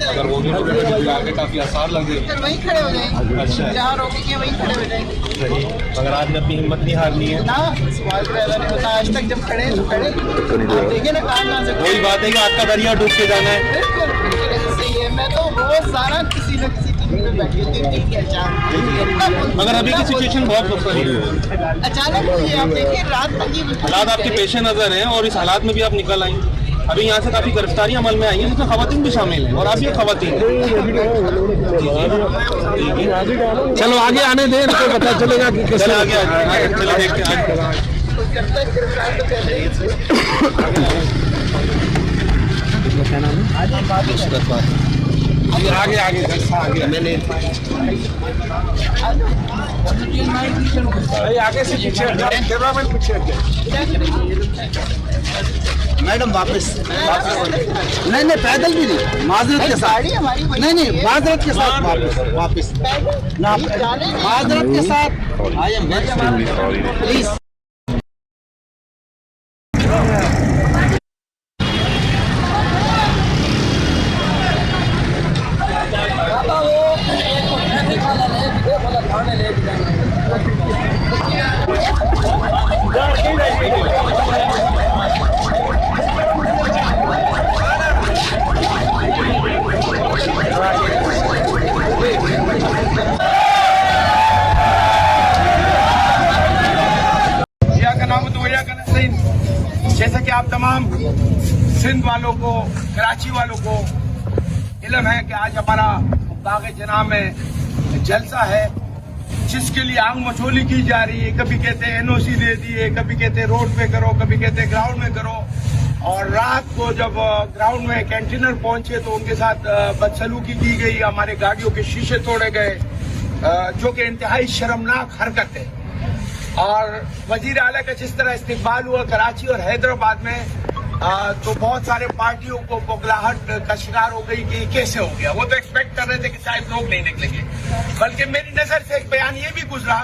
अगर वो भी आगे काफी आसार लगे वहीं खड़े हो जाएंगे। अच्छा, जहाँ रोकेंगे वहीं खड़े हो जाएंगे। सही। मगर आपने अपनी हिम्मत नहीं हारनी है ना, सवाल पैदा नहीं होता। आज तक जब खड़े तो खड़े देखिए ना, कहाँ से वही बात है कि आपका दरिया डूब के जाना है। बिल्कुल सही है। मैं तो रोजाना किसी न किसी टीम में बैठी होती हूँ, 3 या 4। मगर अभी की सिचुएशन बहुत मुश्किल है। अचानक हुई है, आप देखिए रात तक ये हालात आपके पेश नजर हैं और इस हालात में भी आप निकल आई। अभी यहाँ से काफी गिरफ्तारियां अमल में आई हैं जिसमें खवातीन भी शामिल हैं और आप ये खवातीन हैं। चलो आगे आने दें तो पता चलेगा कि चलो आगे चलो देखते हैं आगे आगे मैंने आगे से पीछे मैडम वापस नहीं पैदल भी नहीं, माजरत के साथ नहीं माजरत के साथ वापस ना, माजरत के साथ। I am very sorry please. जैसा कि आप तमाम सिंध वालों को, कराची वालों को इल्म है कि आज हमारा बाग जनाब में जलसा है जिसके लिए आग मचोली की जा रही है। कभी कहते हैं एनओसी दे दिए, कभी कहते हैं रोड पे करो, कभी कहते हैं ग्राउंड में करो। और रात को जब ग्राउंड में कैंटीनर पहुंचे तो उनके साथ बदसलूकी की गई, हमारे गाड़ियों के शीशे तोड़े गए, जो कि इंतहाई शर्मनाक हरकत है। और वजीर आला का जिस तरह इस्तेमाल हुआ कराची और हैदराबाद में, तो बहुत सारे पार्टियों को बौखलाहट का शिकार हो गई कि कैसे हो गया। वो तो एक्सपेक्ट कर रहे थे कि शायद लोग नहीं निकलेंगे, बल्कि मेरी नजर से एक बयान ये भी गुजरा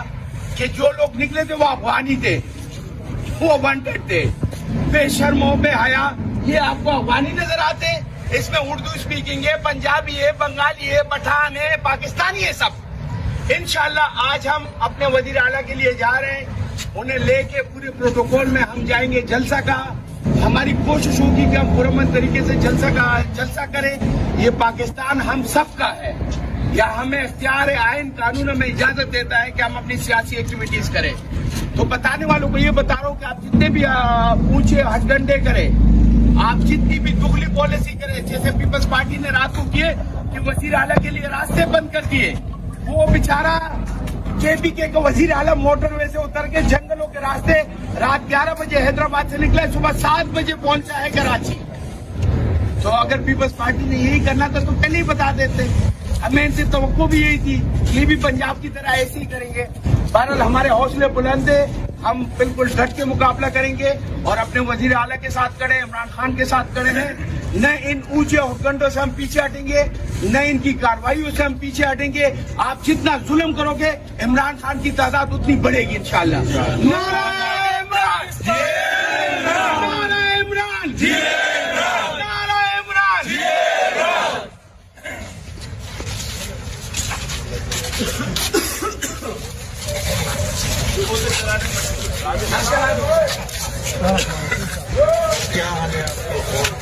कि जो लोग निकले थे वो अफगानी थे, वो वांटेड थे। बेशर्मो बेहया ये आपको अफगानी नजर आते? इसमें उर्दू स्पीकिंग है, पंजाबी है, बंगाली है, पठान है, पाकिस्तानी है सब। इंशाल्लाह आज हम अपने वजीर आला के लिए जा रहे हैं, उन्हें लेके पूरे प्रोटोकॉल में हम जाएंगे जलसा का। हमारी कोशिश होगी कि हम पुरअमन तरीके से जलसा करें। ये पाकिस्तान हम सब का है, या हमें इख्तियार आइन कानून हमें इजाजत देता है कि हम अपनी सियासी एक्टिविटीज करें। तो बताने वालों को ये बता रहा हूँ कि आप जितने भी ऊंचे हथगंडे करें, आप जितनी भी दुगली पॉलिसी करें, जैसे पीपल्स पार्टी ने रात को किए कि वजीर आला के लिए रास्ते बंद कर दिए। वो बेचारा केपीके का वजीर आला मोटरवे से उतर के जंगलों के रास्ते रात 11 बजे हैदराबाद से निकला, सुबह 7 बजे पहुंचा है कराची। तो अगर पीपल्स पार्टी ने यही करना था तो पहले ही बता देते। हमें इनसे तवक्को भी यही थी, ये भी पंजाब की तरह ऐसे ही करेंगे। बहरहाल हमारे हौसले बुलंद है, हम बिल्कुल डट के मुकाबला करेंगे और अपने वजीर आला के साथ खड़े, इमरान खान के साथ खड़े हैं। न इन ऊंचे हुक्मरानों से हम पीछे हटेंगे, न इनकी कार्रवाइयों से हम पीछे हटेंगे। आप जितना जुल्म करोगे इमरान खान की तादाद उतनी बढ़ेगी इंशाल्लाह। नारा इमरान, नारा इमरान, नारा इमरान। क्या हाल है आपका?